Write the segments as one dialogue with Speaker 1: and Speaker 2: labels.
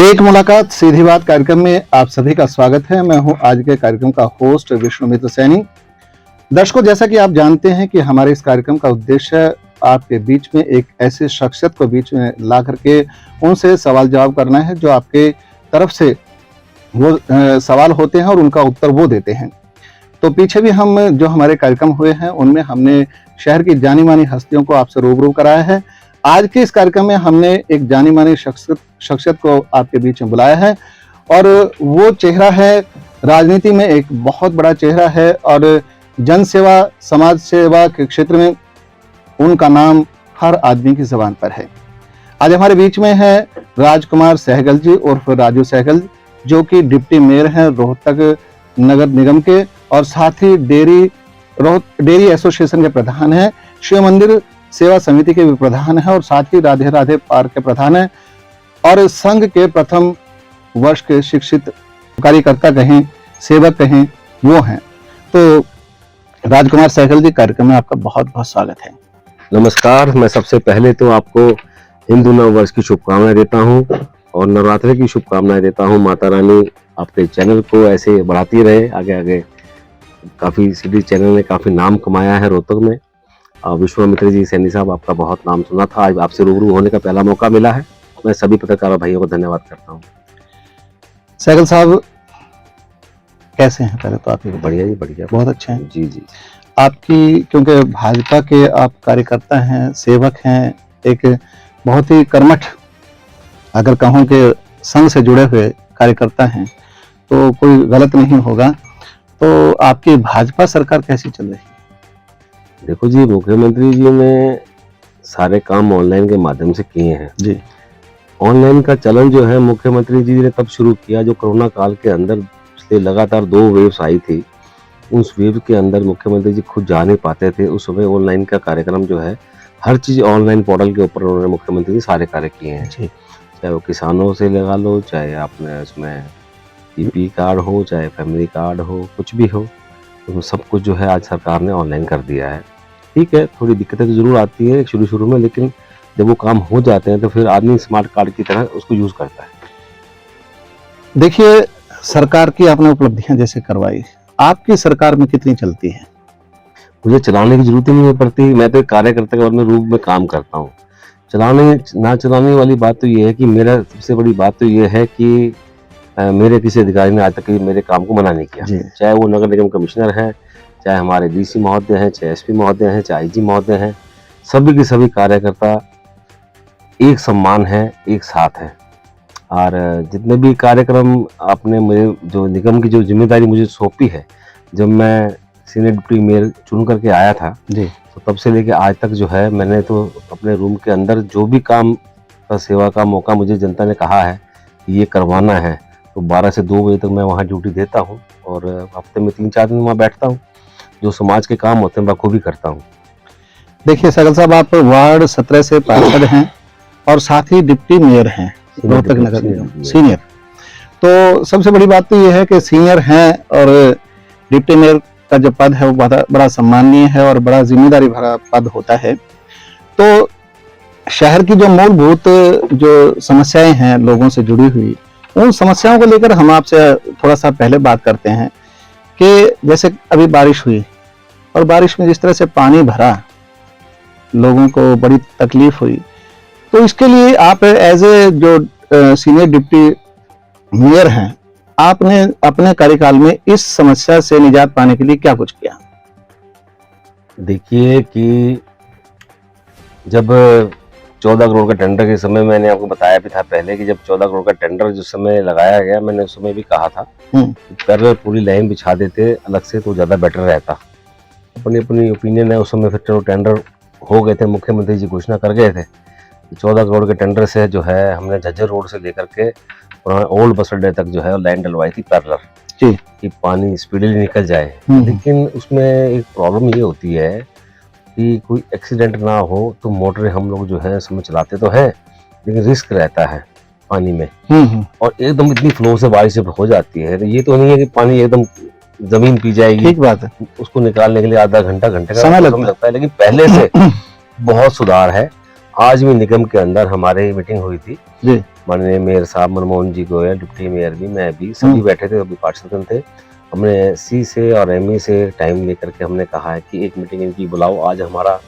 Speaker 1: एक मुलाकात सीधी बात कार्यक्रम में आप सभी का स्वागत है। मैं हूं आज के कार्यक्रम का होस्ट विष्णुमित्र सैनी। दर्शकों, जैसा कि आप जानते हैं कि हमारे इस कार्यक्रम का उद्देश्य आपके बीच में एक ऐसे शख्सियत को बीच में ला करके उनसे सवाल जवाब करना है जो आपके तरफ से वो सवाल होते हैं और उनका उत्तर वो देते हैं। तो पीछे भी हम जो हमारे कार्यक्रम हुए हैं उनमें हमने शहर की जानी मानी हस्तियों को आपसे रूबरू कराया है। आज के इस कार्यक्रम में हमने एक जानी मानी शख्सियत को आपके बीच में बुलाया है और वो चेहरा है, राजनीति में एक बहुत बड़ा चेहरा है और जन सेवा, समाज सेवा के क्षेत्र में उनका नाम हर आदमी की जुबान पर है। आज हमारे बीच में है राजकुमार सहगल जी उर्फ राजू सहगल, जो कि डिप्टी मेयर हैं रोहतक नगर निगम के और साथ ही डेयरी एसोसिएशन के प्रधान हैं, शिव मंदिर सेवा समिति के भी प्रधान है और साथ ही राधे राधे पार्क के प्रधान है और संघ के प्रथम वर्ष के शिक्षित कार्यकर्ता कहें, सेवक कहें, वो हैं। तो राजकुमार सहगल जी, कार्यक्रम में आपका बहुत बहुत स्वागत है।
Speaker 2: नमस्कार। मैं सबसे पहले तो आपको हिंदू नव वर्ष की शुभकामनाएं देता हूं और नवरात्रि की शुभकामनाएं देता हूं। माता रानी आपके चैनल को ऐसे बढ़ाती रहे आगे आगे। काफी सिटी चैनल ने काफी नाम कमाया है रोहतक में। विश्वामित्र जी सैनी साहब, आपका बहुत नाम सुना था, आज आपसे रूबरू होने का पहला मौका मिला है। मैं सभी पत्रकार भाइयों को धन्यवाद करता हूँ।
Speaker 1: सहगल साहब कैसे हैं? पहले तो आप
Speaker 2: बढ़िया जी, बढ़िया,
Speaker 1: बहुत अच्छे हैं
Speaker 2: जी जी।
Speaker 1: आपकी, क्योंकि भाजपा के आप कार्यकर्ता हैं, सेवक हैं, एक बहुत ही कर्मठ, अगर कहूँ कि संघ से जुड़े हुए कार्यकर्ता हैं तो कोई गलत नहीं होगा। तो आपकी भाजपा सरकार कैसी चल रही है?
Speaker 2: देखो जी, मुख्यमंत्री जी ने सारे काम ऑनलाइन के माध्यम से किए हैं
Speaker 1: जी।
Speaker 2: ऑनलाइन का चलन जो है मुख्यमंत्री जी ने तब शुरू किया जो कोरोना काल के अंदर पिछले लगातार 2 वेव्स आई थी। उस वेव के अंदर मुख्यमंत्री जी खुद जा नहीं पाते थे। उस समय ऑनलाइन का कार्यक्रम जो है, हर चीज ऑनलाइन पोर्टल के ऊपर उन्होंने मुख्यमंत्री जी सारे कार्य किए हैं। चाहे वो किसानों से लगा लो, चाहे आपने उसमें ईपी कार्ड हो, चाहे फैमिली कार्ड हो, कुछ भी हो, तो सब कुछ जो है आज सरकार ने ऑनलाइन कर दिया है। ठीक है, थोड़ी दिक्कतें तो जरूर आती है शुरू में, लेकिन जब वो काम हो जाते हैं तो फिर आदमी स्मार्ट कार्ड की तरह उसको यूज करता है।
Speaker 1: देखिए, सरकार की आपने उपलब्धियां जैसे करवाई, आपकी सरकार में कितनी चलती है?
Speaker 2: मुझे चलाने की जरूरत ही नहीं पड़ती। मैं तो एक कार्यकर्ता के रूप में काम करता हूँ। चलाने वाली बात तो ये है कि मेरा सबसे बड़ी बात तो ये है कि मेरे किसी अधिकारी ने आज तक मेरे काम को मना नहीं किया। चाहे वो नगर निगम कमिश्नर है, चाहे हमारे डीसी महोदय हैं, चाहे एसपी महोदय हैं, चाहे आईजी महोदय हैं, सभी के सभी कार्यकर्ता एक सम्मान है, एक साथ है। और जितने भी कार्यक्रम आपने मुझे जो निगम की जो जिम्मेदारी मुझे सौंपी है, जब मैं सीनियर डिप्टी मेयर चुन करके आया था जी, तो तब से लेके आज तक जो है, मैंने तो अपने रूम के अंदर जो भी काम का सेवा का मौका मुझे जनता ने कहा है कि ये करवाना है, तो 12 से 2 बजे तक मैं वहाँ ड्यूटी देता हूँ और हफ्ते में 3-4 दिन वहाँ बैठता हूँ। जो समाज के काम होते हैं बखूबी करता हूँ।
Speaker 1: देखिए सहगल साहब, आप वार्ड 17 से पार्षद हैं और साथ ही डिप्टी मेयर हैं रोहतक नगर निगम, सीनियर। तो सबसे बड़ी बात तो ये है कि सीनियर हैं और डिप्टी मेयर का जो पद है वो बड़ा सम्मानीय है और बड़ा जिम्मेदारी भरा पद होता है। तो शहर की जो मूलभूत जो समस्याएं हैं लोगों से जुड़ी हुई, उन समस्याओं को लेकर हम आपसे थोड़ा सा पहले बात करते हैं कि जैसे अभी बारिश हुई और बारिश में जिस तरह से पानी भरा, लोगों को बड़ी तकलीफ हुई। तो इसके लिए आप एज ए जो सीनियर डिप्टी मेयर हैं, आपने अपने कार्यकाल में इस समस्या से निजात पाने के लिए क्या कुछ किया?
Speaker 2: देखिए कि जब 14 करोड़ का टेंडर के समय, मैंने आपको बताया भी था पहले कि जब 14 करोड़ का टेंडर जिस समय लगाया गया, मैंने उस समय भी कहा था पर पूरी लाइन बिछा देते अलग से तो ज्यादा बेटर रहता। अपनी ओपिनियन है। उस समय फिर चलो टेंडर हो गए थे, मुख्यमंत्री जी घोषणा कर गए थे। 14 करोड़ के टेंडर से जो है हमने झज्जर रोड से लेकर के ओल्ड बस अड्डे तक जो है लाइन डलवाई थी पैरेलल कि पानी स्पीडली निकल जाए। लेकिन उसमें एक प्रॉब्लम ये होती है कि कोई एक्सीडेंट ना हो तो मोटरें हम लोग जो है समय चलाते तो हैं, लेकिन रिस्क रहता है पानी में। और एकदम इतनी फ्लो से बारिश हो जाती है, तो ये तो नहीं है कि पानी एकदम जमीन पी जाएगी।
Speaker 1: ठीक बात है।
Speaker 2: उसको निकालने के लिए आधा घंटे का समय लगता है, लेकिन पहले से बहुत सुधार है। आज भी निगम के अंदर हमारे मीटिंग हुई थी
Speaker 1: जी।
Speaker 2: माननीय मेयर साहब मनमोहन जी गोयल, डिप्टी मेयर भी, मैं भी, सभी बैठे थे, सभी पार्षद थे। हमने सी से और एमई से टाइम लेकर के हमने कहा है कि एक मीटिंग इनकी बुलाओ। आज हमारा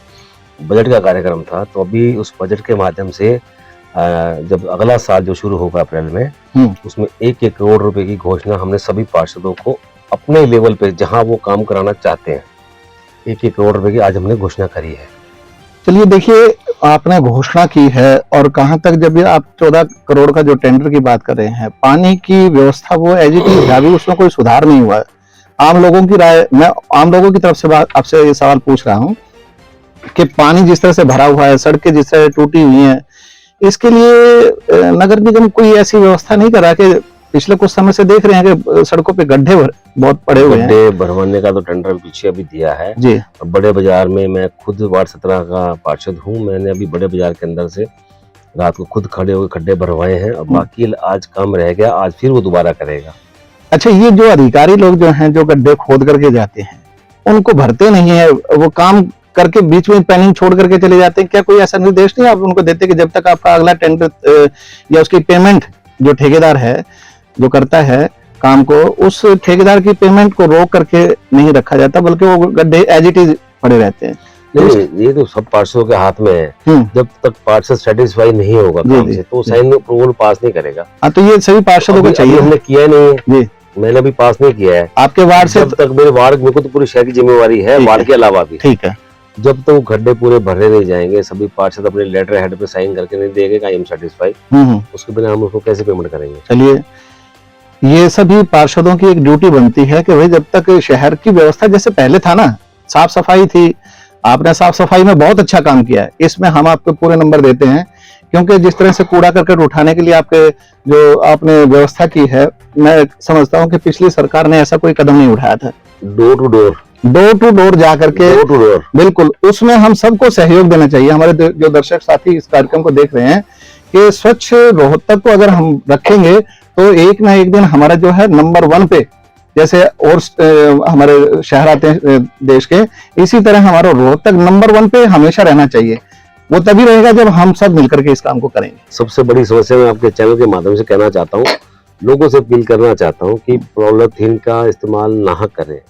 Speaker 2: बजट का कार्यक्रम था, तो अभी उस बजट के माध्यम से जब अगला साल जो शुरू होगा अप्रैल में, उसमें 1-1 करोड़ रुपए की घोषणा हमने सभी पार्षदों को अपने लेवल पे जहां वो काम कराना चाहते हैं, 1-1 करोड़ रुपए की आज हमने घोषणा करी है।
Speaker 1: चलिए देखिए, आपने घोषणा की है और कहां तक, जब ये आप 14 करोड़ का जो टेंडर की बात कर रहे हैं, पानी की व्यवस्था वो एज इट इज है, अभी उसमें कोई सुधार नहीं हुआ है। आम लोगों की राय, मैं आम लोगों की तरफ से आपसे ये सवाल पूछ रहा हूं कि पानी जिस तरह से भरा हुआ है, सड़कें जिस तरह टूटी हुई हैं, इसके लिए नगर निगम कोई ऐसी व्यवस्था नहीं करा कि पिछले कुछ समय से देख रहे हैं कि सड़कों पे गड्ढे बहुत पड़े हुए हैं।
Speaker 2: गड्ढे भरवाने का तो टेंडर पीछे अभी दिया है
Speaker 1: जी।
Speaker 2: और बड़े बाजार में मैं खुद वार्ड 17 का पार्षद हूँ, मैंने अभी बड़े बाजार के अंदर से रात को खुद खड़े हुए खड्डे भरवाए हैं और बाकी आज काम रह गया, आज फिर वो दोबारा करेगा।
Speaker 1: अच्छा, ये जो अधिकारी लोग जो हैं, जो गड्ढे खोद करके जाते हैं, उनको भरते नहीं है, वो काम करके बीच में पेंडिंग छोड़ करके चले जाते हैं। क्या कोई ऐसा निर्देश नहीं आप उनको देते कि जब तक आपका अगला टेंडर या उसकी पेमेंट, जो ठेकेदार है जो करता है काम को, उस ठेकेदार की पेमेंट को रोक करके नहीं रखा जाता, बल्कि वो गड्ढे एज इट इज पड़े रहते हैं?
Speaker 2: नहीं, ये तो सब पार्षदों के हाथ में है। जब तक पार्षद सेटिस्फाई नहीं होगा काम से, तो साइन अप्रूवल पास नहीं करेगा।
Speaker 1: हाँ, तो ये सभी पार्षदों को चाहिए।
Speaker 2: हमने किया नहीं है, मैंने अभी पास नहीं किया है
Speaker 1: आपके वार्ड से।
Speaker 2: जब तक मेरे वार्ड, मेरे को तो पूरी शहर की जिम्मेवारी है, वार्ड के अलावा भी।
Speaker 1: ठीक है।
Speaker 2: जब तक वो गड्ढे पूरे भरे नहीं जाएंगे, सभी पार्षद अपने लेटर हेड पे साइन करके नहीं देंगे आई एम सेटिस्फाई, उसके बिना हम उसको कैसे पेमेंट करेंगे?
Speaker 1: चलिए, ये सभी पार्षदों की एक ड्यूटी बनती है कि भाई जब तक शहर की व्यवस्था जैसे पहले था ना, साफ सफाई थी, आपने साफ सफाई में बहुत अच्छा काम किया है, इसमें हम आपको पूरे नंबर देते हैं, क्योंकि जिस तरह से कूड़ा करकट उठाने के लिए आपके जो आपने व्यवस्था की है, मैं समझता हूं कि पिछली सरकार ने ऐसा कोई कदम नहीं उठाया था। डोर टू डोर जा करके, बिल्कुल, उसमें हम सबको सहयोग देना चाहिए। हमारे जो दर्शक साथी इस कार्यक्रम को देख रहे हैं कि स्वच्छ रोहतक को अगर हम रखेंगे तो एक ना एक दिन हमारा जो है नंबर 1 पे, जैसे और हमारे शहर आते हैं देश के, इसी तरह हमारा रोहतक नंबर 1 पे हमेशा रहना चाहिए। वो तभी रहेगा जब हम सब मिलकर के इस काम को करेंगे।
Speaker 2: सबसे बड़ी समस्या मैं आपके चैनल के माध्यम से कहना चाहता हूँ, लोगों से अपील करना चाहता हूँ कि पॉलीथीन का इस्तेमाल ना करें,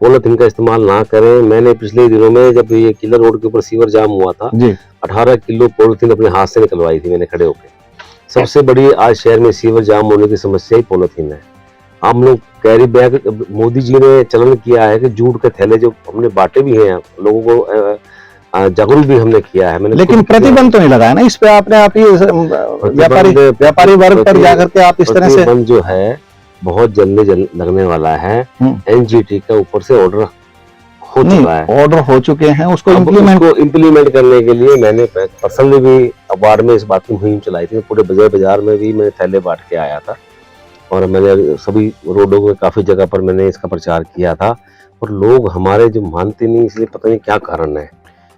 Speaker 2: पॉलीथीन का इस्तेमाल ना करें। मैंने पिछले दिनों में जब ये किलर रोड के ऊपर सीवर जाम हुआ था, 18 किलो पॉलीथीन अपने हाथ से निकलवाई थी मैंने खड़े होकर। सबसे बड़ी आज शहर में सीवर जाम होने की समस्या ही पॉलीथीन है। हम लोग कैरी बैग, मोदी जी ने चलन किया है कि जूट के थैले जो हमने बांटे भी हैं, लोगों को जागरूक भी हमने किया है। मैंने
Speaker 1: लेकिन प्रतिबंध तो नहीं लगाया ना इस पे आपने? आप ही व्यापारी वर्ग पर जाकर के आप इस तरह से,
Speaker 2: प्रतिबंध जो है बहुत जल्दी लगने वाला है। एनजीटी का ऊपर से ऑर्डर हो चुका है,
Speaker 1: ऑर्डर हो चुके हैं, उसको
Speaker 2: इम्प्लीमेंट करने के लिए मैंने पर्सनली भी वार्ड में इस बात की मुहिम चलाई थी। पूरे बाजार में भी मैं थैले बांट के आया था और मैंने सभी रोडों के काफी जगह पर मैंने इसका प्रचार किया था, और लोग हमारे जो मानते नहीं, इसलिए पता नहीं क्या कारण है।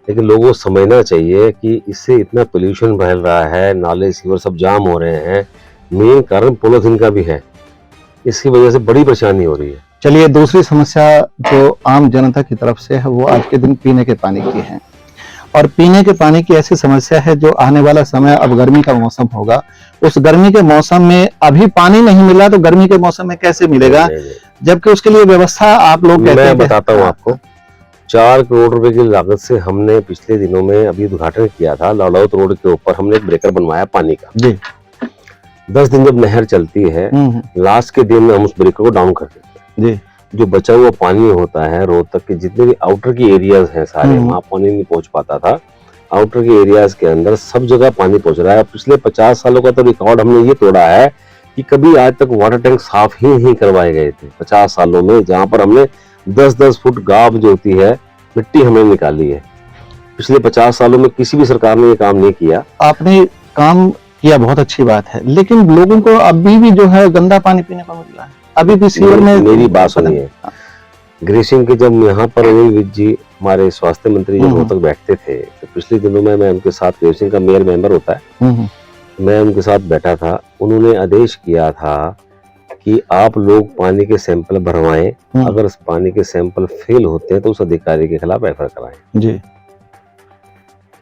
Speaker 2: लेकिन लोगों को समझना चाहिए कि इससे इतना पोल्यूशन फैल रहा है, नाले सीवर सब जाम हो रहे हैं, मेन कारण पॉलीथीन का भी है, इसकी वजह से बड़ी परेशानी हो रही है।
Speaker 1: चलिए, दूसरी समस्या जो आम जनता की तरफ से है वो आज के दिन पीने के पानी की है, और पीने के पानी की ऐसी समस्या है जो आने वाला समय, अब गर्मी का मौसम होगा, उस गर्मी के मौसम में अभी पानी नहीं मिला तो गर्मी के मौसम में कैसे मिलेगा? जबकि उसके लिए व्यवस्था आप लोग कहते हैं।
Speaker 2: मैं बताता हूँ आपको, 4 करोड़ रुपए की लागत से हमने पिछले दिनों में अभी उद्घाटन किया था लाहौल रोड के ऊपर, हमने एक ब्रेकर बनवाया पानी का जी। 10 दिन जब नहर चलती है, लास्ट के दिन में हम उस ब्रेकर को डाउन कर देते हैं जी। जो बचा हुआ पानी होता है रोहतक के जितने भी आउटर की एरियाज हैं सारे, वहां पानी नहीं पहुंच पाता था, आउटर के एरियाज के अंदर सब जगह पानी पहुंच रहा है। पिछले 50 सालों का तो रिकॉर्ड हमने ये तोड़ा है कि कभी आज तक वाटर टैंक साफ ही नहीं करवाए गए थे 50 सालों में, जहां पर हमने 10-10 फुट गाब जो होती है मिट्टी हमने निकाली है। पिछले 50 सालों में किसी भी सरकार ने ये काम नहीं किया।
Speaker 1: आपने काम किया, बहुत अच्छी बात है, लेकिन लोगों को अभी भी जो है गंदा पानी पीने को मिल रहा है, अभी भी सीवर में।
Speaker 2: मेरी बात सुनिए, ग्रीसिंग के जब यहाँ पर विज जी हमारे स्वास्थ्य मंत्री जब रोहतक बैठते थे, तो पिछले दिनों में मैं उनके साथ, ग्रीसिंग का मेयर मेंबर होता है, मैं उनके साथ बैठा था। उन्होंने आदेश किया था कि आप लोग पानी के सैंपल भरवाएं, अगर उस पानी के सैंपल फेल होते हैं तो उस अधिकारी के खिलाफ एफआईआर कराएं जी।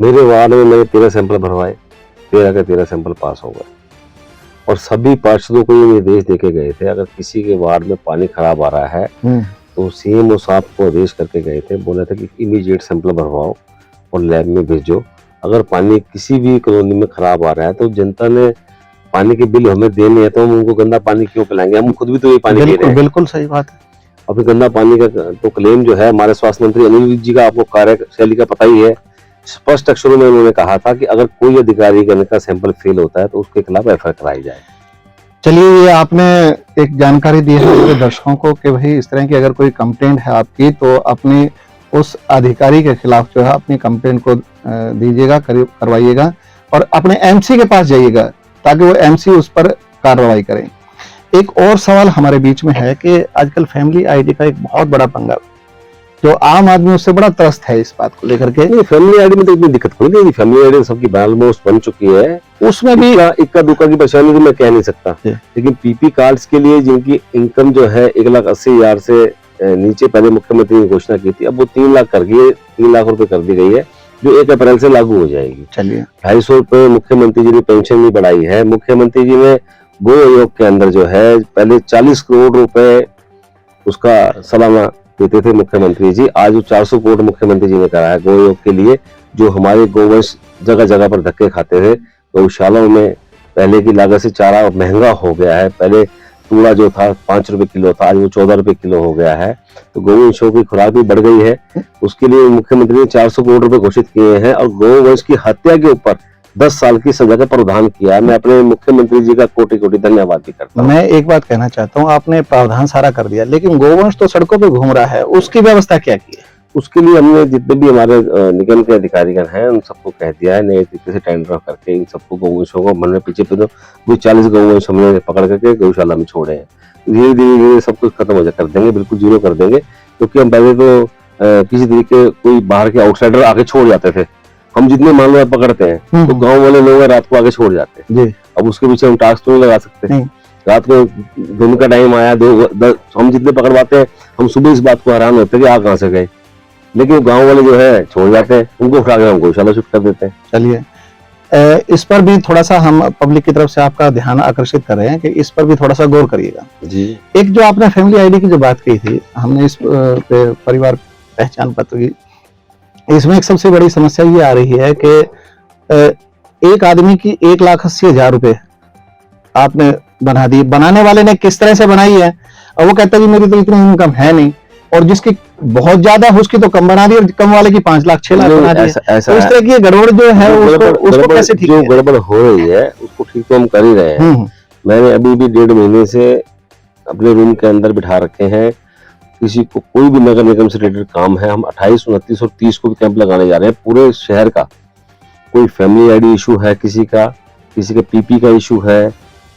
Speaker 2: मेरे वार्ड में मैंने 13 सैंपल भरवाए, 13 के 13 सैंपल पास हो गए। और सभी पार्षदों को ये निर्देश देके गए थे, अगर किसी के वार्ड में पानी खराब आ रहा है तो सीएमओ साहब को आदेश करके गए थे, बोला था कि इमीडिएट सैंपल भरवाओ और लैब में भेजो। अगर पानी किसी भी कॉलोनी में खराब आ रहा है तो जनता ने पानी के बिल हमें देने हैं, तो हम उनको गंदा पानी क्यों पिलाएंगे? हम खुद भी तो ये पानी पी रहे हैं।
Speaker 1: बिल्कुल सही बात है।
Speaker 2: अभी गंदा पानी का तो क्लेम जो है हमारे स्वास्थ्य मंत्री अनिल विज जी का, आपको कार्यशैली का पता ही है। स्पष्ट अक्षरों में उन्होंने कहा था कि अगर कोई अधिकारी का सैंपल फेल होता है तो उसके खिलाफ एफआईआर कराई जाए।
Speaker 1: चलिए, ये आपने एक जानकारी दी है मेरे दर्शकों को कि भाई इस तरह की अगर कोई कंप्लेंट है आपकी तो अपनी उस अधिकारी के खिलाफ जो है अपनी कंप्लेंट को दीजिएगा, करवाइएगा और अपने एमसी के पास जाइएगा ताकि वो एमसी उस पर कार्रवाई करें। एक और सवाल हमारे बीच में है कि आजकल फैमिली आईडी का एक बहुत बड़ा पंगा, जो आम आदमी उससे बड़ा त्रस्त है इस बात को लेकर के।
Speaker 2: नहीं, फैमिली आईडी में तो इतनी दिक्कत कोई नहीं, फैमिली आईडी सबकी ऑलमोस्ट बन चुकी है,
Speaker 1: उसमें भी
Speaker 2: इक्का दुक्का की परेशानी तो मैं कह नहीं सकता। लेकिन पीपी कार्ड्स के लिए जिनकी इनकम जो है 1,80,000 से नीचे पहले मुख्यमंत्री ने घोषणा की थी, अब वो 3 लाख कर गई, 3 लाख रुपए कर दी गई है, जो 1 अप्रैल से लागू हो जाएगी।
Speaker 1: चलिए,
Speaker 2: 250 रुपए मुख्यमंत्री जी ने पेंशन भी बढ़ाई है। मुख्यमंत्री जी ने गो आयोग के अंदर जो है पहले 40 करोड़ रुपए उसका सालाना देते थे मुख्यमंत्री जी, आज वो 400 करोड़ मुख्यमंत्री जी ने करा है गो आयोग के लिए। जो हमारे गोवंश जगह जगह पर धक्के खाते थे, गौशालाओं में पहले की लागत से चारा महंगा हो गया है। पहले चूड़ा जो था 5 रुपए किलो था, आज वो 14 रुपए किलो हो गया है। तो गौवंशों की खुराक भी बढ़ गई है, उसके लिए मुख्यमंत्री ने 400 करोड़ रुपए घोषित किए हैं और गौवंश की हत्या के ऊपर 10 साल की सजा का प्रावधान किया है। मैं अपने मुख्यमंत्री जी का कोटि कोटि धन्यवाद भी करता हूँ।
Speaker 1: मैं एक बात कहना चाहता हूँ, आपने प्रावधान सारा कर दिया, लेकिन गोवंश तो सड़कों पे घूम रहा है, उसकी व्यवस्था क्या की है?
Speaker 2: उसके लिए हमने जितने भी हमारे निगम के अधिकारीगण हैं उन सबको कह दिया है, नए तरीके से टेंडर करके इन सबको गौवंशों को हमने पीछे पे वो 40 गौवंश हमने पकड़ करके गौशाला में छोड़े हैं। धीरे धीरे सब कुछ खत्म हो कर देंगे, बिल्कुल जीरो कर देंगे, क्योंकि हम पहले तो किसी तरीके कोई बाहर के आउटसाइडर आके छोड़ जाते थे। हम जितने मानव पकड़ते हैं तो गांव वाले लोग रात को आके छोड़ जाते हैं। अब उसके पीछे हम टास्क तो नहीं लगा सकते। रात को दिन का टाइम आया, हम जितने पकड़वाते हैं, हम सुबह इस बात को हैरान होते हैं कि आ कहाँ से गए, लेकिन गांव वाले जो है छोड़ जाते हैं, उनको उठा के हम गौशाला शिफ्ट कर देते हैं।
Speaker 1: चलिए, इस पर भी थोड़ा सा हम पब्लिक की तरफ से आपका ध्यान आकर्षित कर रहे हैं कि इस पर भी थोड़ा सा गौर करिएगा
Speaker 2: जी।
Speaker 1: एक जो आपने फैमिली आईडी की जो बात की थी, हमने इस परिवार पहचान पत्र की, इसमें एक सबसे बड़ी समस्या ये आ रही है कि एक आदमी की 1,80,000 रुपए आपने बना दी। बनाने वाले ने किस तरह से बनाई है, और वो कहता है जी मेरी तो इतनी इनकम है नहीं, और जिसकी बहुत ज्यादा है उसकी तो कम बना दी, और कम वाले की 5 लाख 6 लाख बना दी। तो इस तरह की गड़बड़ जो है उसको कैसे ठीक,
Speaker 2: जो गड़बड़ हो रही है उसको ठीक तो हम कर ही रहे हैं। मैंने अभी भी 1.5 महीने से अपने रूम के अंदर बिठा रखे हैं, किसी को कोई भी नगर निगम से रिलेटेड काम है, हम 28, 29 और 30 को भी कैंप लगाने जा रहे हैं पूरे शहर का। कोई फैमिली आईडी इशू है किसी का पीपी का इशू है,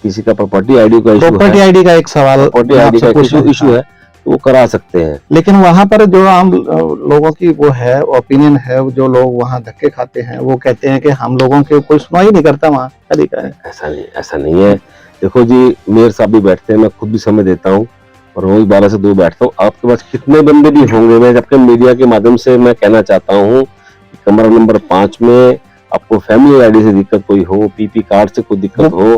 Speaker 2: किसी का प्रॉपर्टी आईडी का इशू है,
Speaker 1: प्रॉपर्टी आईडी का एक सवाल,
Speaker 2: प्रॉपर्टी आईडी का इशू है, तो वो करा सकते हैं।
Speaker 1: लेकिन वहां पर जो आम लोगों की वो है ओपिनियन है, जो लोग वहां धक्के खाते हैं, वो कहते हैं कि हम लोगों के कोई सुनवाई नहीं करता वहाँ। है
Speaker 2: ऐसा नहीं है। देखो जी, मेयर साहब भी बैठते हैं, मैं खुद भी समय देता हूँ और रोज 12 से 2 बैठता हूँ। आपके पास कितने बंदे भी होंगे, मैं आपके मीडिया के माध्यम से मैं कहना चाहता हूँ कि कमरा नंबर 5 में आपको फैमिली आईडी से दिक्कत कोई हो, पीपी कार्ड से कोई दिक्कत हो,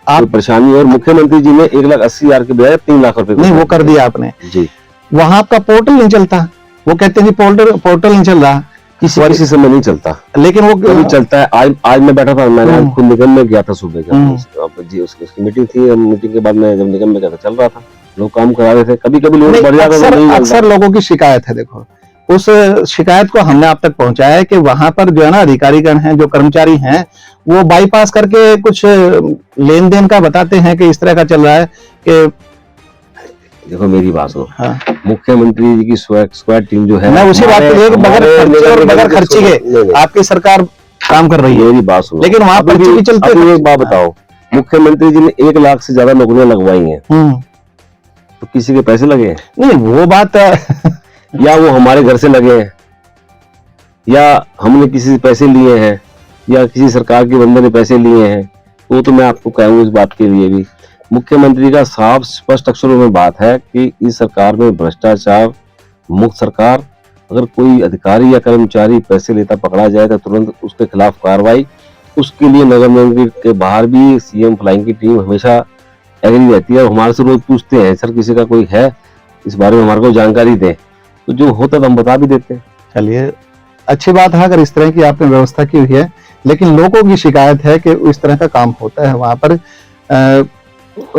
Speaker 2: कोई परेशानी, और मुख्यमंत्री जी ने 1,80,000 के बजाय 3 लाख रुपए
Speaker 1: नहीं वो कर दिया आपने
Speaker 2: जी।
Speaker 1: वहां आपका पोर्टल नहीं चलता, वो कहते हैं पोर्टल नहीं चल रहा,
Speaker 2: किसी समय नहीं चलता,
Speaker 1: लेकिन वो
Speaker 2: कभी चलता है। आज मैं बैठा था, मैंने खुद निगम में गया था सुबह का जी, उसकी मीटिंग थी। मीटिंग के बाद मैं जब निगम में गया था, चल रहा था, लोग काम करा रहे थे। कभी लोग बढ़ जाते हैं।
Speaker 1: अक्सर लोगों की शिकायत है, देखो उस शिकायत को हमने आप तक पहुंचाया है कि वहां पर जो है ना अधिकारीगण हैं, जो कर्मचारी हैं, वो बाईपास करके कुछ लेन देन का बताते हैं कि इस तरह का चल रहा है कि
Speaker 2: देखो मेरी बात सुनो।
Speaker 1: हाँ।
Speaker 2: मुख्यमंत्री जी की स्क्वाड टीम जो है,
Speaker 1: मैं उसी बात के लिए बगैर खर्चे के आपकी सरकार काम कर रही है,
Speaker 2: मेरी बात सुनो।
Speaker 1: लेकिन वहां पर भी चलते हैं।
Speaker 2: एक बात बताओ, मुख्यमंत्री जी ने 1 लाख से ज्यादा नौकरियां लगवाई हैं, तो किसी के पैसे लगे हैं?
Speaker 1: नहीं वो बात
Speaker 2: या वो हमारे घर से लगे हैं, या हमने किसी से पैसे लिए हैं, या किसी सरकार के बंदे ने पैसे लिए हैं, तो मैं आपको कहूंगा इस बात के लिए भी मुख्यमंत्री का साफ स्पष्ट अक्षरों में बात है कि इस सरकार में भ्रष्टाचार मुक्त सरकार, अगर कोई अधिकारी या कर्मचारी पैसे लेता पकड़ा जाए तो तुरंत उसके खिलाफ कार्रवाई। उसके लिए नगर निगम के बाहर भी सीएम फ्लाइंग की टीम हमेशा एग्री रहती है और हमारे से रोज पूछते हैं, सर किसी का कोई है इस बारे में हमारे को जानकारी दें, तो जो होता है तो हम बता भी देते हैं।
Speaker 1: चलिए, अच्छी बात है अगर इस तरह की आपने व्यवस्था की हुई है, लेकिन लोगों की शिकायत है कि इस तरह का काम होता है वहां पर।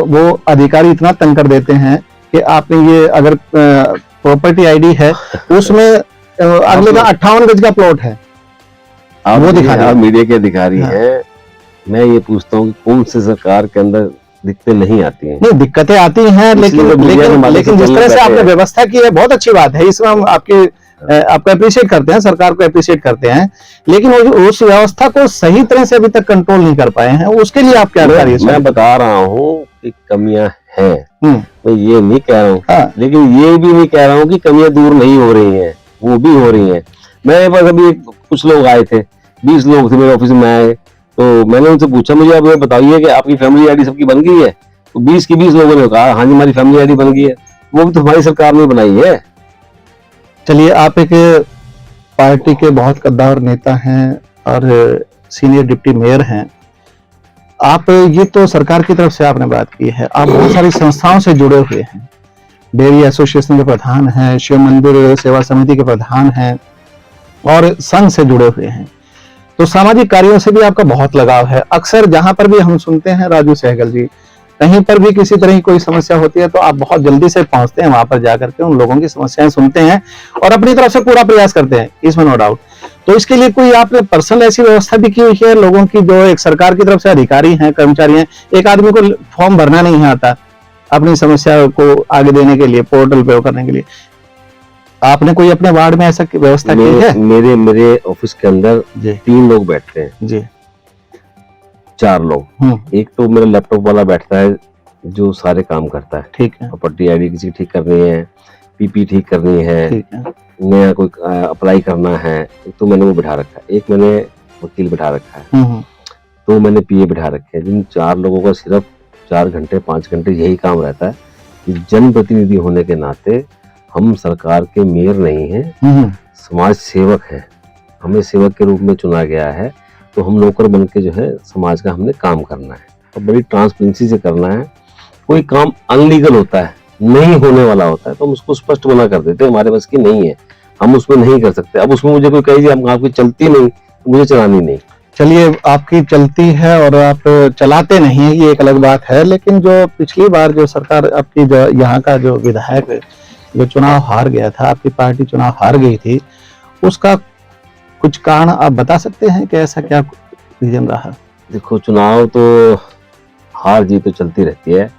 Speaker 1: वो अधिकारी इतना तंग कर देते हैं कि आपने ये अगर प्रॉपर्टी आईडी है उसमें अगले का 58 गज का प्लॉट है, वो दिखा रहे हैं।
Speaker 2: मीडिया के अधिकारी
Speaker 1: हाँ।
Speaker 2: हैं, मैं ये पूछता हूँ कि कौन से सरकार के अंदर दिक्कतें नहीं आती हैं?
Speaker 1: नहीं, दिक्कतें आती हैं, लेकिन
Speaker 2: इसलिए तो मीडिया के माध्यम से
Speaker 1: लेकिन जिस
Speaker 2: चलने
Speaker 1: तरह से
Speaker 2: बैठे
Speaker 1: आपने
Speaker 2: हैं।
Speaker 1: व्यवस्था की है बहुत अच्छी बात है, इसमें हम आपको अप्रिशिएट करते हैं, सरकार को अप्रिशिएट करते हैं, लेकिन उस व्यवस्था को सही तरह से अभी तक कंट्रोल नहीं कर पाए हैं। उसके लिए आप क्या करिए?
Speaker 2: मैं बता रहा हूँ कि कमियां हैं, मैं ये नहीं कह रहा हूँ,
Speaker 1: हाँ।
Speaker 2: लेकिन ये भी नहीं कह रहा हूँ कि कमियां दूर नहीं हो रही हैं, वो भी हो रही हैं। मेरे पास अभी कुछ लोग आए थे, 20 लोग थे मेरे ऑफिस में आए, तो मैंने उनसे पूछा मुझे अब ये बताइए कि आपकी फैमिली आईडी सबकी बन गई है? तो 20 की 20 लोगों ने कहा हाँ जी हमारी फैमिली आईडी बन गई है। वो भी तो हमारी सरकार ने बनाई है।
Speaker 1: चलिए, आप एक पार्टी के बहुत कद्दावर नेता हैं और सीनियर डिप्टी मेयर हैं। आप ये तो सरकार की तरफ से आपने बात की है, आप बहुत सारी संस्थाओं से जुड़े हुए हैं, डेयरी एसोसिएशन के प्रधान हैं, शिव मंदिर सेवा समिति के प्रधान हैं और संघ से जुड़े हुए हैं, तो सामाजिक कार्यों से भी आपका बहुत लगाव है। अक्सर जहां पर भी हम सुनते हैं राजू सहगल जी, कहीं पर भी किसी तरह की कोई समस्या होती है तो आप बहुत जल्दी से पहुंचते हैं वहां पर जाकर के, उन लोगों की समस्याएं सुनते हैं और अपनी तरफ से पूरा प्रयास करते हैं, इसमें नो डाउट। तो इसके लिए कोई आपने पर्सनल ऐसी व्यवस्था भी की हुई है लोगों की, जो एक सरकार की तरफ से अधिकारी हैं, कर्मचारी हैं, एक आदमी को फॉर्म भरना नहीं आता अपनी समस्या को आगे देने के लिए, पोर्टल पे करने के लिए, आपने कोई अपने वार्ड में ऐसा व्यवस्था की है?
Speaker 2: मेरे ऑफिस के अंदर
Speaker 1: जी
Speaker 2: 3 लोग बैठते हैं
Speaker 1: जी
Speaker 2: 4 लोग। एक तो मेरा लैपटॉप वाला बैठता है जो सारे काम करता है,
Speaker 1: ठीक है,
Speaker 2: प्रॉपर्टी आईडी किसी की ठीक करनी है, पीपी ठीक करनी है,
Speaker 1: ठीक है,
Speaker 2: नया कोई अप्लाई करना है, तो मैंने वो बिठा रखा है। एक मैंने वकील बिठा रखा है, तो मैंने पीए बिठा रखे हैं। जिन 4 लोगों का सिर्फ 4 घंटे 5 घंटे यही काम रहता है कि जनप्रतिनिधि होने के नाते हम सरकार के मेयर नहीं हैं, समाज सेवक हैं, हमें सेवक के रूप में चुना गया है, तो हम नौकर बन के जो है समाज का हमने काम करना है और बड़ी ट्रांसपेरेंसी से करना है। कोई काम अनलीगल होता है, नहीं होने वाला होता है, तो हम उसको स्पष्ट मना कर देते हैं, हमारे बस की नहीं है, हम उसमें नहीं कर सकते। अब उसमें मुझे कोई कहे हम आपकी चलती नहीं, तो मुझे चलानी नहीं।
Speaker 1: चलिए, आपकी चलती है और आप चलाते नहीं है ये एक अलग बात है, लेकिन जो पिछली बार जो सरकार आपकी जो यहाँ का जो विधायक जो चुनाव हार गया था, आपकी पार्टी चुनाव हार गई थी, उसका कुछ कारण आप बता सकते हैं कि ऐसा क्या रीजन रहा?
Speaker 2: देखो, चुनाव तो हार जीत तो चलती रहती है,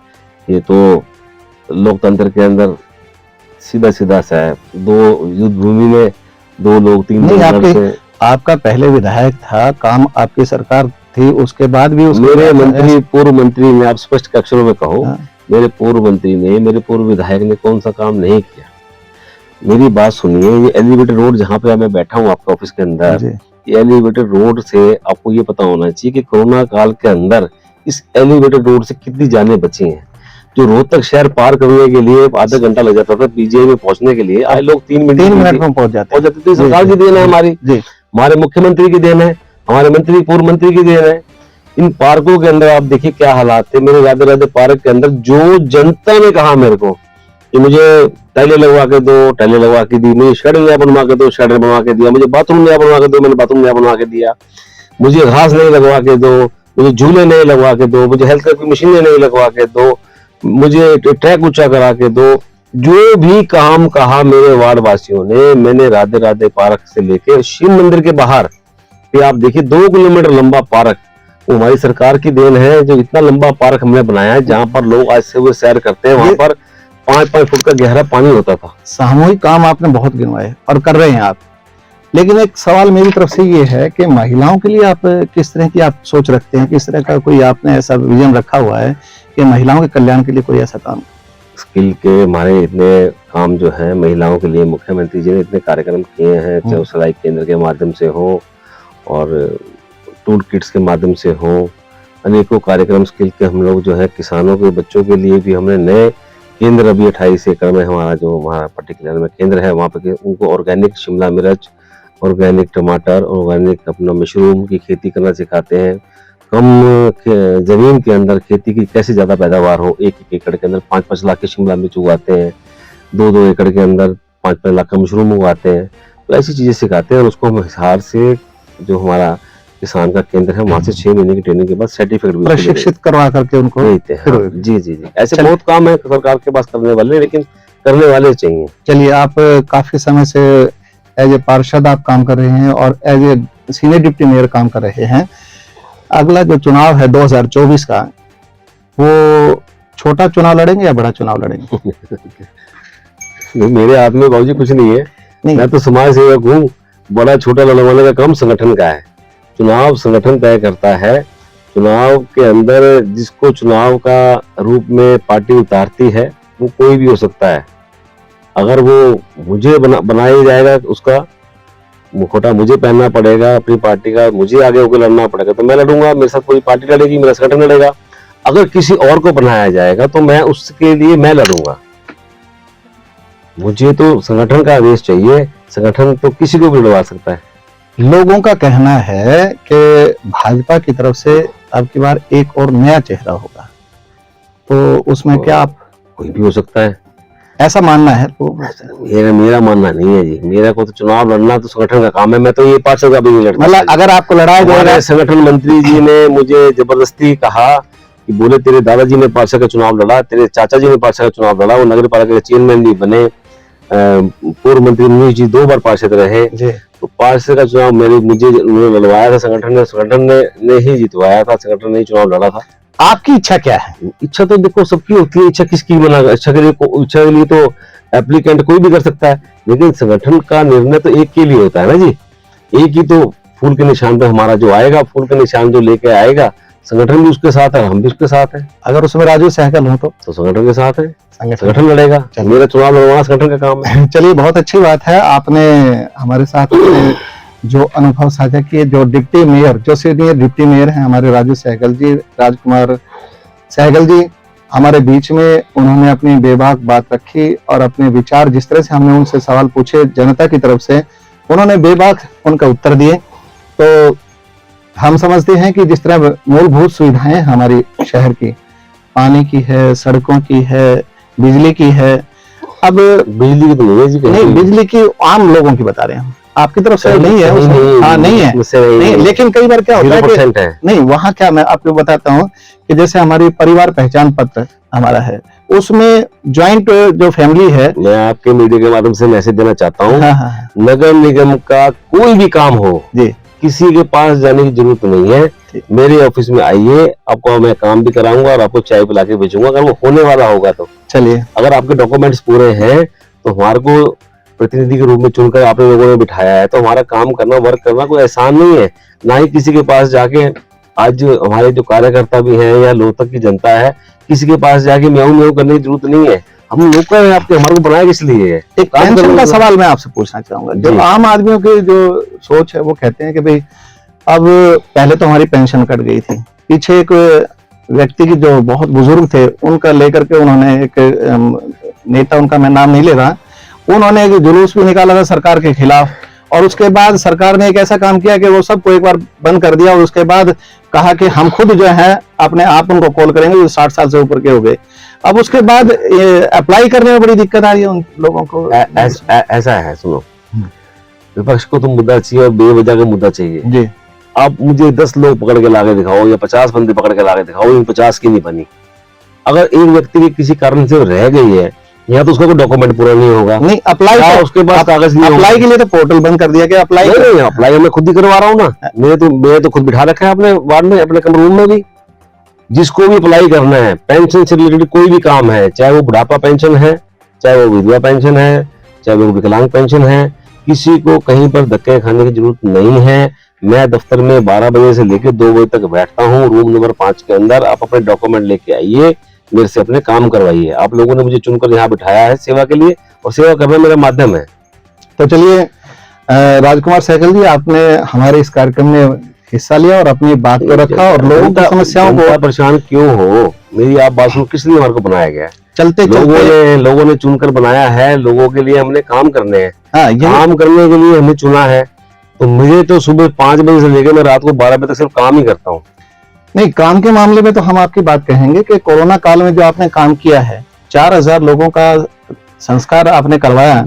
Speaker 2: ये तो लोकतंत्र के अंदर सीधा सीधा सा है। 2 युद्ध भूमि में 2 लोग 3 लोग।
Speaker 1: आपका पहले विधायक था, काम आपकी सरकार थी, उसके बाद भी
Speaker 2: मेरे मंत्री पूर्व मंत्री ने, आप स्पष्ट अक्षरों में कहो, मेरे पूर्व मंत्री ने, मेरे पूर्व विधायक ने कौन सा काम नहीं किया? मेरी बात सुनिए, ये एलिवेटेड रोड जहाँ पे मैं बैठा हूँ आपका ऑफिस के अंदर, ये एलिवेटेड रोड से आपको ये पता होना चाहिए कि कोरोना काल के अंदर इस एलिवेटेड रोड से कितनी जानें बची हैं। जो रोहतक शहर पार करने के लिए आधा घंटा लग जाता था पीजीआई में पहुंचने के लिए, आज लोग 3 मिनट में पहुंच जाते। तो सरकार की देन है, हमारी, हमारे मुख्यमंत्री की देन है, हमारे मंत्री पूर्व मंत्री की देन है। इन पार्कों के अंदर आप देखिए क्या हालात थे। मेरे राधे राधे पार्क के अंदर जो जनता ने कहा मेरे को कि मुझे टाइलें लगवा के दो, टाइलें लगवा के दी, मुझे शेड नया बनवा के दो, शेड बनवा के दिया, मुझे बाथरूम नया बनवा के दो, मैंने बाथरूम नया बनवा के दिया, मुझे घास नहीं लगवा के दो, मुझे झूले नहीं लगवा के दो, मुझे हेल्थ केयर की मशीनें नहीं लगवा के दो, मुझे ट्रैक ऊंचा करा के दो। जो भी काम कहा मेरे वार्ड वासियों ने, मैंने राधे राधे पार्क से लेके शिव मंदिर के बाहर आप देखिए 2 किलोमीटर लंबा पार्क, वो हमारी सरकार की देन है। जो इतना लंबा पार्क हमने बनाया है जहाँ पर लोग आज से वो सैर करते हैं, वहां पर 5-5 फुट का गहरा पानी होता था।
Speaker 1: सामूहिक काम आपने बहुत गिनवाए और कर रहे हैं आप, लेकिन एक सवाल मेरी तरफ से ये है कि महिलाओं के लिए आप किस तरह की आप सोच रखते हैं, किस तरह का कोई आपने ऐसा विजन रखा हुआ है कि महिलाओं के कल्याण के लिए कोई ऐसा काम?
Speaker 2: स्किल के हमारे इतने काम जो है महिलाओं के लिए, मुख्यमंत्री जी ने इतने कार्यक्रम किए हैं, चाहे सिलाई केंद्र के माध्यम से हो और टूल किट्स के माध्यम से हो, अनेकों कार्यक्रम स्किल के हम लोग जो है किसानों के बच्चों के लिए भी हमने नए केंद्र अभी 28 एकड़ में हमारा जो हमारा पर्टिकुलर में केंद्र है, वहाँ पे उनको ऑर्गेनिक शिमला मिर्च, ऑर्गेनिक टमाटर, ऑर्गेनिक अपना मशरूम की खेती करना सिखाते हैं। कम जमीन के अंदर खेती की कैसे ज़्यादा पैदावार हो, 1-1 एकड़ के अंदर 5-5 लाख के शिमला मिर्च उगाते हैं, 2-2 एकड़ के अंदर 5-5 लाख का मशरूम उगाते हैं। तो ऐसी चीज़ें सिखाते हैं और उसको हम हिसार से जो हमारा किसान का केंद्र है वहाँ से 6 महीने की ट्रेनिंग के बाद सर्टिफिकेट भी
Speaker 1: प्रशिक्षित करवा करके उनको
Speaker 2: देते हैं। हाँ, जी जी जी, ऐसे बहुत काम है सरकार के पास करने वाले, लेकिन करने वाले चाहिए।
Speaker 1: चलिए, आप काफी समय से एज ए पार्षद आप काम कर रहे हैं और as a senior deputy mayor काम कर रहे हैं। अगला जो चुनाव है 2024 का, वो छोटा चुनाव लड़ेंगे या बड़ा चुनाव लड़ेंगे?
Speaker 2: मेरे हाथ में बाबूजी कुछ नहीं है, मैं तो समाज सेवक हूँ। बड़ा छोटा लड़वाने का काम संगठन का है, चुनाव संगठन तय करता है। चुनाव के अंदर जिसको चुनाव का रूप में पार्टी उतारती है वो कोई भी हो सकता है। अगर वो मुझे बनाया जाएगा, उसका मुखौटा मुझे पहनना पड़ेगा अपनी पार्टी का, मुझे आगे होकर लड़ना पड़ेगा, तो मैं लड़ूंगा। मेरे साथ पूरी पार्टी लड़ेगी, मेरा संगठन लड़ेगा। अगर किसी और को बनाया जाएगा तो मैं उसके लिए मैं लड़ूंगा। मुझे तो संगठन का आदेश चाहिए, संगठन तो किसी को भी लड़वा सकता है।
Speaker 1: लोगों का कहना है कि भाजपा की तरफ से अब की बार एक और नया चेहरा होगा, तो उसमें क्या आप?
Speaker 2: कोई भी हो सकता है,
Speaker 1: ऐसा मानना है तो?
Speaker 2: मेरा मानना नहीं है जी। मेरा को तो चुनाव लड़ना तो संगठन का काम है। मैं तो ये पार्षद का भी नहीं लड़ता।
Speaker 1: मतलब अगर आपको लड़ाया जाएगा?
Speaker 2: संगठन मंत्री जी ने मुझे जबरदस्ती कहा कि बोले तेरे दादाजी ने पार्षद का चुनाव लड़ा, तेरे चाचा जी ने पार्षद का चुनाव लड़ा, वो नगर पालिका के चेयरमैन भी बने, पूर्व मंत्री मनीष जी 2 बार पार्षद रहे। तो पार्षद का चुनाव मुझे लड़वाया था संगठन ने ही जितवाया था, संगठन ने ही चुनाव लड़ा था।
Speaker 1: आपकी इच्छा क्या है?
Speaker 2: इच्छा तो देखो सबकी होती है, इच्छा किसकी बना, इच्छा के लिए तो एप्लीकेंट कोई भी कर सकता है, लेकिन संगठन का निर्णय तो एक के लिए होता है ना जी। एक ही तो फूल के निशान पे हमारा जो आएगा, फूल के निशान जो लेके आएगा, संगठन भी उसके साथ है, हम भी उसके साथ है।
Speaker 1: अगर उसमें राजू सहगल हो तो
Speaker 2: संगठन के साथ है, संगठन लड़ेगा। मेरा चुनाव लड़वाना संगठन का काम है।
Speaker 1: चलिए, बहुत अच्छी बात है, आपने हमारे साथ जो अनुभव साझा किए। जो डिप्टी मेयर, जो सीनियर डिप्टी मेयर हैं हमारे राजू सहगल जी, राजकुमार सहगल जी, हमारे बीच में उन्होंने अपनी बेबाक बात रखी और अपने विचार, जिस तरह से हमने उनसे सवाल पूछे जनता की तरफ से, उन्होंने बेबाक उनका उत्तर दिए। तो हम समझते हैं कि जिस तरह मूलभूत सुविधाएं हमारी शहर की, पानी की है, सड़कों की है, बिजली की है, अब
Speaker 2: बिजली की तो नहीं है जी,
Speaker 1: नहीं, बिजली की आम लोगों की बता रहे हैं हम, आपकी तरफ से नहीं है। हाँ, नहीं है, नहीं। लेकिन कई बार क्या होता है कि नहीं, वहाँ क्या, मैं आपको बताता हूँ कि जैसे हमारी परिवार पहचान पत्र हमारा है, उसमें ज्वाइंट जो फैमिली है।
Speaker 2: मैं आपके मीडिया के माध्यम से मैसेज देना चाहता हूँ,
Speaker 1: हाँ।
Speaker 2: नगर निगम का कोई भी काम हो जी, किसी के पास जाने की जरूरत नहीं है। मेरे ऑफिस में आइए, आपको मैं काम भी कराऊंगा और आपको चाय पिला के भेजूंगा, अगर वो होने वाला होगा तो।
Speaker 1: चलिए,
Speaker 2: अगर आपके डॉक्यूमेंट्स पूरे हैं तो हमारे को प्रतिनिधि के रूप में चुनकर आपने लोगों ने बिठाया है, तो हमारा काम करना, वर्क करना कोई आसान नहीं है। ना ही किसी के पास जाके, आज हमारे जो कार्यकर्ता भी हैं या लोकतक की जनता है, किसी के पास जाके म्याऊं म्याऊं करने की जरूरत नहीं है। हम नौकर हैं आपके, हमारे को बनाया किस लिए है?
Speaker 1: एक पेंशन का सवाल मैं आपसे पूछना चाहूंगा। जो आम आदमियों की जो सोच है, वो कहते हैं कि भाई अब पहले तो हमारी पेंशन कट गई थी, पीछे एक व्यक्ति की जो बहुत बुजुर्ग थे, उनका लेकर के उन्होंने एक नेता, उनका मैं नाम नहीं ले रहा, उन्होंने एक जुलूस भी निकाला था सरकार के खिलाफ, और उसके बाद सरकार ने एक ऐसा काम किया कि वो सबको एक बार बंद कर दिया, और उसके बाद कहा कि हम खुद जो है अपने आप उनको कॉल करेंगे जो 60 साल से ऊपर के हो गए। अब उसके बाद अप्लाई करने में बड़ी दिक्कत आ रही है उन लोगों को।
Speaker 2: ऐसा है, सुनो, विपक्ष को तो मुद्दा चाहिए और बेवजह का मुद्दा चाहिए जी। आप मुझे 10 लोग पकड़ के लाके दिखाओ या 50 बंदे पकड़ के लाके दिखाओ, इन 50 की नहीं बनी। अगर एक व्यक्ति की किसी कारण से रह गई है, या तो उसका कोई डॉक्यूमेंट पूरा नहीं होगा, नहीं अप्लाई तो उसके पास कागज नहीं,
Speaker 1: अप्लाई के लिए तो पोर्टल बंद कर दिया कि अप्लाई
Speaker 2: नहीं, अप्लाई मैं खुद ही करवा रहा हूँ ना। मैंने तो खुद बिठा रखा है अपने वार्ड में, अपने कमरे रूम में भी। जिसको भी अप्लाई करना है, पेंशन से रिलेटेड कोई भी काम है, चाहे वो बुढ़ापा पेंशन है, चाहे वो विधवा पेंशन है, चाहे वो विकलांग पेंशन है, किसी को कहीं पर धक्के खाने की जरूरत नहीं है। मैं दफ्तर में 12 बजे से लेकर 2 बजे तक बैठता हूँ, रूम नंबर 5 के अंदर। आप अपने डॉक्यूमेंट लेके आइए, मेरे से अपने काम करवाइए। आप लोगों ने मुझे चुनकर यहाँ बिठाया है सेवा के लिए, और सेवा करना मेरा माध्यम है।
Speaker 1: तो चलिए, राजकुमार सहगल जी, आपने हमारे इस कार्यक्रम में हिस्सा लिया और अपनी बात को रखा और लोगों की समस्याओं को।
Speaker 2: परेशान क्यों हो, मेरी आप बात सुनो, किस लिए हमारे को बनाया गया है?
Speaker 1: चलते चलते
Speaker 2: लोगों ने चुनकर बनाया है, लोगों के लिए हमने काम करने हैं।
Speaker 1: हाँ,
Speaker 2: काम करने के लिए हमें चुना है, तो मुझे तो सुबह 5 बजे से लेकर मैं रात को 12 बजे तक सिर्फ काम ही करता हूँ।
Speaker 1: नहीं, काम के मामले में तो हम आपकी बात कहेंगे कि कोरोना काल में जो आपने काम किया है, 4000 लोगों का संस्कार आपने करवाया,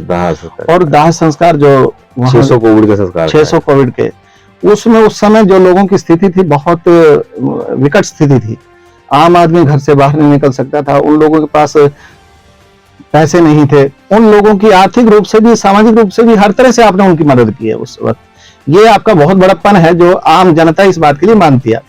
Speaker 1: और दाह संस्कार जो
Speaker 2: 600 कोविड का संस्कार,
Speaker 1: 600 कोविड के, उसमें उस समय जो लोगों की स्थिति थी बहुत विकट स्थिति थी। आम आदमी घर से बाहर नहीं निकल सकता था, उन लोगों के पास पैसे नहीं थे, उन लोगों की आर्थिक रूप से भी, सामाजिक रूप से भी, हर तरह से आपने उनकी मदद की है उस वक्त। ये आपका बहुत बड़प्पन है जो आम जनता इस बात के लिए मानती है।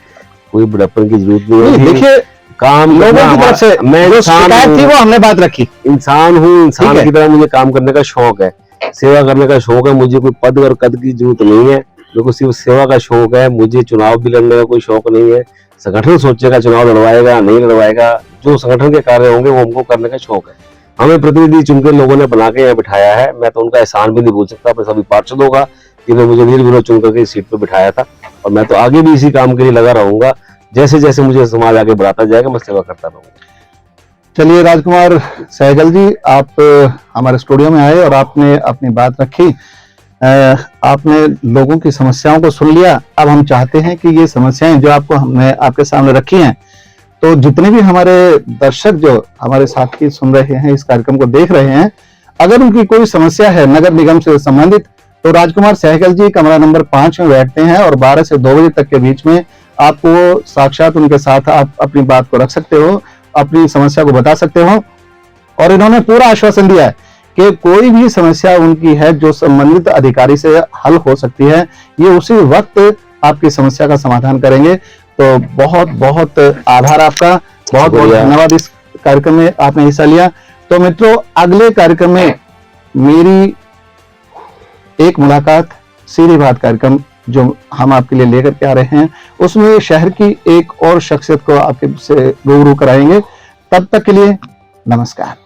Speaker 2: कोई बड़प्पन की जरूरत नहीं है।
Speaker 1: देखिए,
Speaker 2: काम
Speaker 1: लोगों की तरफ से
Speaker 2: मैं
Speaker 1: जो शिकायत थी वो हमने बात रखी।
Speaker 2: इंसान हूँ, इंसान की तरह मुझे काम करने का शौक है, सेवा करने का शौक है। मुझे कोई पद और कद की जरूरत नहीं है, मेरे को सिर्फ सेवा का शौक है। मुझे चुनाव भी लड़ने का कोई शौक नहीं है। संगठन सोचेगा चुनाव लड़वाएगा नहीं लड़वाएगा, जो संगठन के कार्य होंगे वो हमको करने का शौक है। हमें प्रतिनिधि चुनकर लोगों ने बना के यहाँ बिठाया है, मैं तो उनका एहसान भी नहीं भूल सकता अपने सभी पार्षदों का, जिन्होंने मुझे निर्विरोध चुन करके इस सीट पर बिठाया था। और मैं तो आगे भी इसी काम के लिए लगा रहूंगा, जैसे जैसे मुझे समाज आगे बढ़ाता जाएगा मैं सेवा करता रहूंगा।
Speaker 1: चलिए राजकुमार सहगल जी, आप हमारे स्टूडियो में आए और आपने अपनी बात रखी, आपने लोगों की समस्याओं को सुन लिया। अब हम चाहते हैं कि ये समस्याएं जो हमने आपके सामने रखी हैं, तो जितने भी हमारे दर्शक जो हमारे साथी सुन रहे हैं, इस कार्यक्रम को देख रहे हैं, अगर उनकी कोई समस्या है नगर निगम से संबंधित, तो राजकुमार सहगल जी कमरा नंबर 5 में बैठते हैं और 12 से 2 बजे तक के बीच में आपको साक्षात उनके साथ आप अपनी बात को रख सकते हो, अपनी समस्या को बता सकते हो। और इन्होंने पूरा आश्वासन दिया है कि कोई भी समस्या उनकी है जो संबंधित अधिकारी से हल हो सकती है, ये उसी वक्त आपकी समस्या का समाधान करेंगे। तो बहुत बहुत आभार आपका, बहुत बहुत धन्यवाद इस कार्यक्रम में आपने हिस्सा लिया। तो मित्रों, अगले कार्यक्रम में मेरी एक मुलाकात सीधी बात कार्यक्रम जो हम आपके लिए लेकर के आ रहे हैं, उसमें शहर की एक और शख्सियत को आपके से रूबरू कराएंगे। तब तक के लिए नमस्कार।